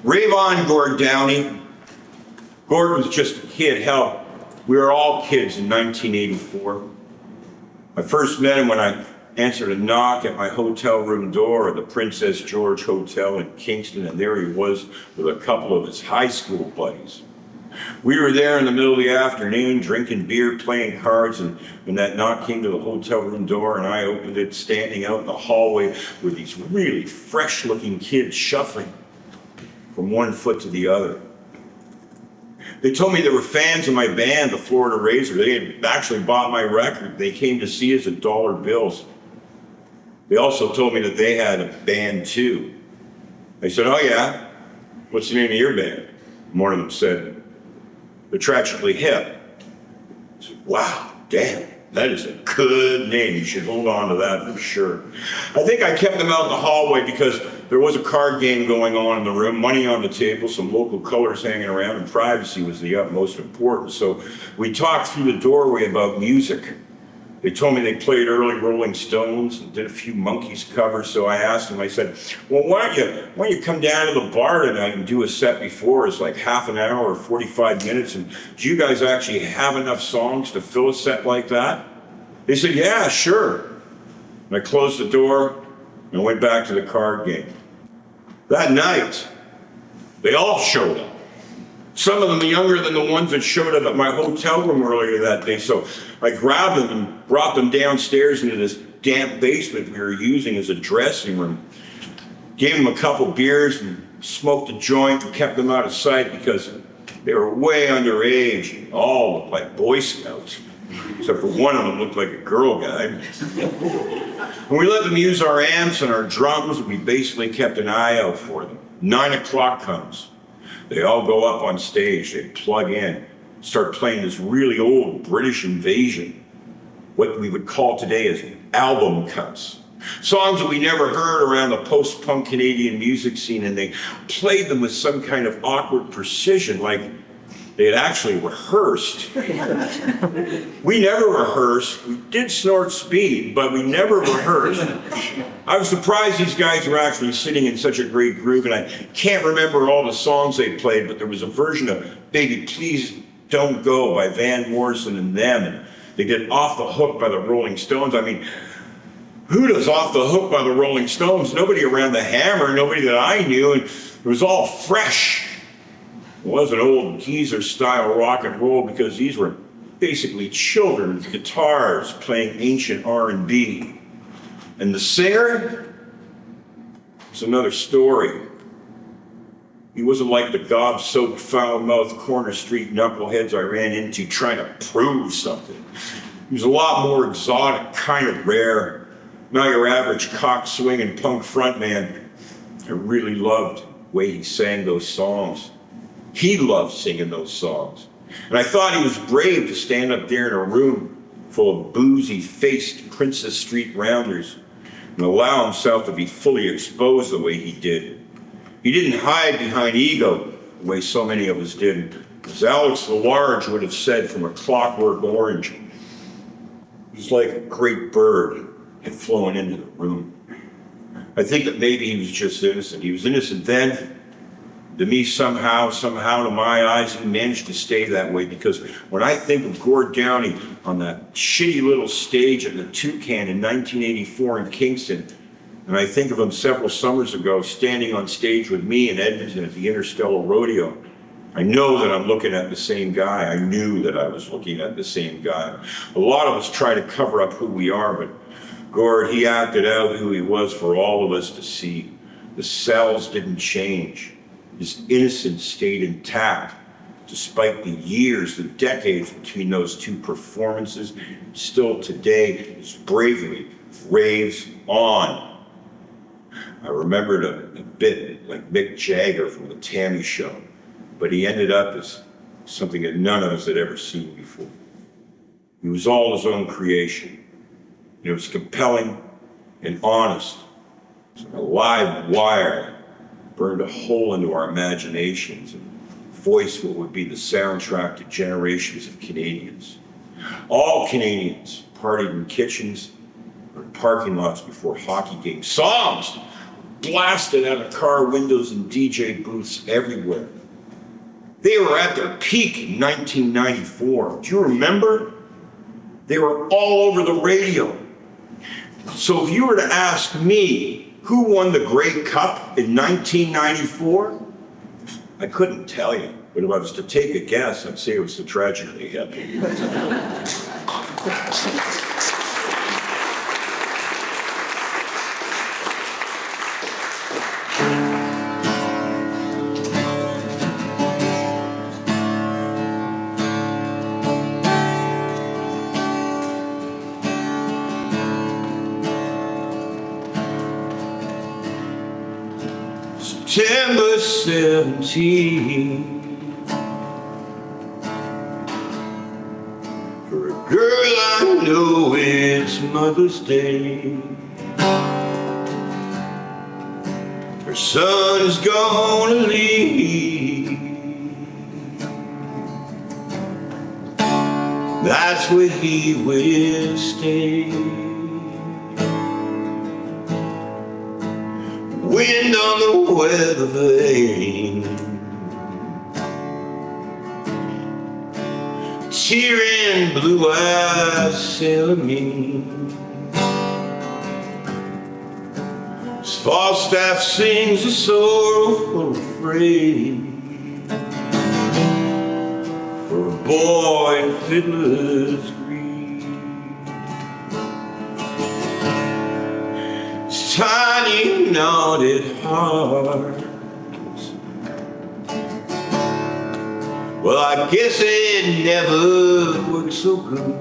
Rave on, Gord Downey. Gord was just a kid. Hell, we were all kids in 1984. I first met him when I answered a knock at my hotel room door at the Princess George Hotel in Kingston, and there he was with a couple of his high school buddies. We were there in the middle of the afternoon, drinking beer, playing cards, and when that knock came to the hotel room door and I opened it, standing out in the hallway were these really fresh-looking kids shuffling from one foot to the other. They told me they were fans of my band, the Florida Razor. They had actually bought my record. They came to see us at dollar bills. They also told me that they had a band too. I said, "Oh yeah? What's the name of your band?" One of them said, "The Tragically Hip." I said, "Wow, damn, that is a good name. You should hold on to that for sure." I think I kept them out in the hallway because there was a card game going on in the room, money on the table, some local colors hanging around, and privacy was the utmost importance. So we talked through the doorway about music. They told me they played early Rolling Stones and did a few Monkees covers, so I asked them, I said, "Well, why don't you come down to the bar tonight and do a set before? It's like half an hour or 45 minutes, and do you guys actually have enough songs to fill a set like that?" They said, "Yeah, sure." And I closed the door and went back to the card game. That night, they all showed up. Some of them younger than the ones that showed up at my hotel room earlier that day. So I grabbed them and brought them downstairs into this damp basement we were using as a dressing room. Gave them a couple beers and smoked a joint and kept them out of sight because they were way underage. All looked like Boy Scouts, except for one of them looked like a girl guy. And we let them use our amps and our drums, and we basically kept an eye out for them. 9 o'clock comes. They all go up on stage, they plug in, start playing this really old British Invasion, what we would call today as album cuts. Songs that we never heard around the post-punk Canadian music scene, and they played them with some kind of awkward precision, like they had actually rehearsed. We never rehearsed. We did snort speed, but we never rehearsed. I was surprised these guys were actually sitting in such a great groove, and I can't remember all the songs they played, but there was a version of Baby Please Don't Go by Van Morrison and them, and they did Off the Hook by the Rolling Stones. I mean, who does Off the Hook by the Rolling Stones? Nobody around the Hammer, nobody that I knew, and it was all fresh. It wasn't old geezer style rock and roll because these were basically children with guitars playing ancient R&B. And the singer, it's another story. He wasn't like the gob-soaked, foul-mouthed corner street knuckleheads I ran into trying to prove something. He was a lot more exotic, kind of rare. Not your average cock-swinging punk frontman. I really loved the way he sang those songs. He loved singing those songs. And I thought he was brave to stand up there in a room full of boozy-faced Princess Street rounders and allow himself to be fully exposed the way he did. He didn't hide behind ego the way so many of us did. As Alex the Large would have said from A Clockwork Orange, he was like a great bird had flown into the room. I think that maybe he was just innocent. He was innocent then. To me, somehow to my eyes, he managed to stay that way, because when I think of Gord Downey on that shitty little stage at the Toucan in 1984 in Kingston, and I think of him several summers ago standing on stage with me in Edmonton at the Interstellar Rodeo, I know that I'm looking at the same guy. I knew that I was looking at the same guy. A lot of us try to cover up who we are, but Gord, he acted out who he was for all of us to see. The cells didn't change. His innocence stayed intact, despite the years, the decades between those two performances. Still today, his bravery raves on. I remembered a bit like Mick Jagger from the Tammy Show, but he ended up as something that none of us had ever seen before. He was all his own creation. It was compelling and honest. It was a live wire. Burned a hole into our imaginations and voiced what would be the soundtrack to generations of Canadians. All Canadians partied in kitchens or in parking lots before hockey games. Songs blasted out of car windows and DJ booths everywhere. They were at their peak in 1994. Do you remember? They were all over the radio. So if you were to ask me who won the Grey Cup in 1994, I couldn't tell you. But if I was to take a guess, I'd say it was the Tragically Hip. September 17. For a girl I know it's Mother's Day. Her son is gonna leave. That's where he will stay. Wind on the weather vane, tearing blue eyes sailing me. As Falstaff sings a sorrowful refrain for a boy in Fiddler's Green. Tiny knotted hearts. Well, I guess it never worked so good.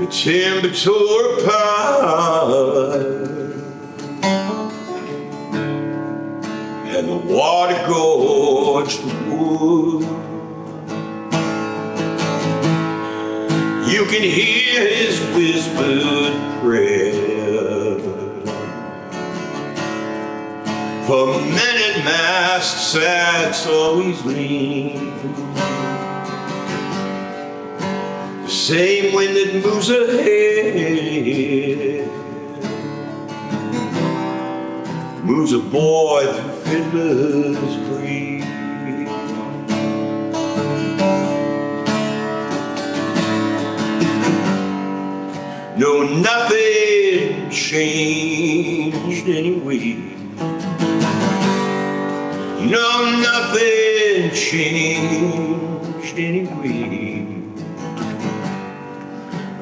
The timber tore apart and the water gorged the wood. You can hear his whispered prayer for men at masts that's always lean. The same wind that moves ahead moves a boy through Fiddler's Green. No, nothing changed anyway. No, nothing changed anyway.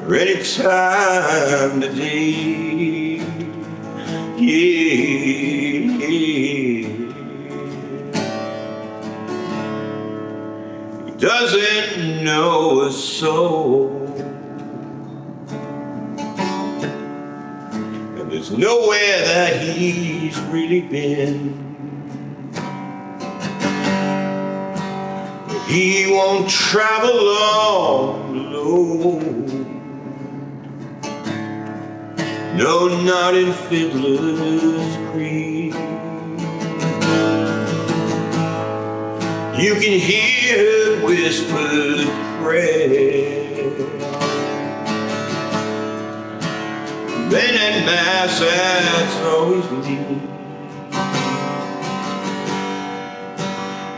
Or any time today. Yeah. He doesn't know a soul. There's nowhere that he's really been. He won't travel all alone. No, not in Fiddler's Green. You can hear whispered prayer. Men at mass that's always lead.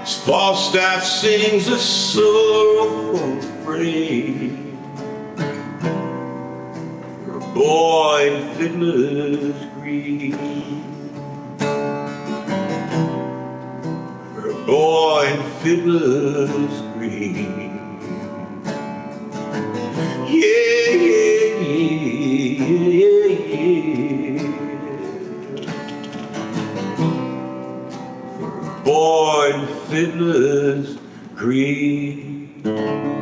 As Falstaff sings a sorrowful refrain for a boy in Fiddler's Green. For a boy in Fiddler's Green. Yeah, yeah, yeah, yeah. For a boy in Fiddler's Green.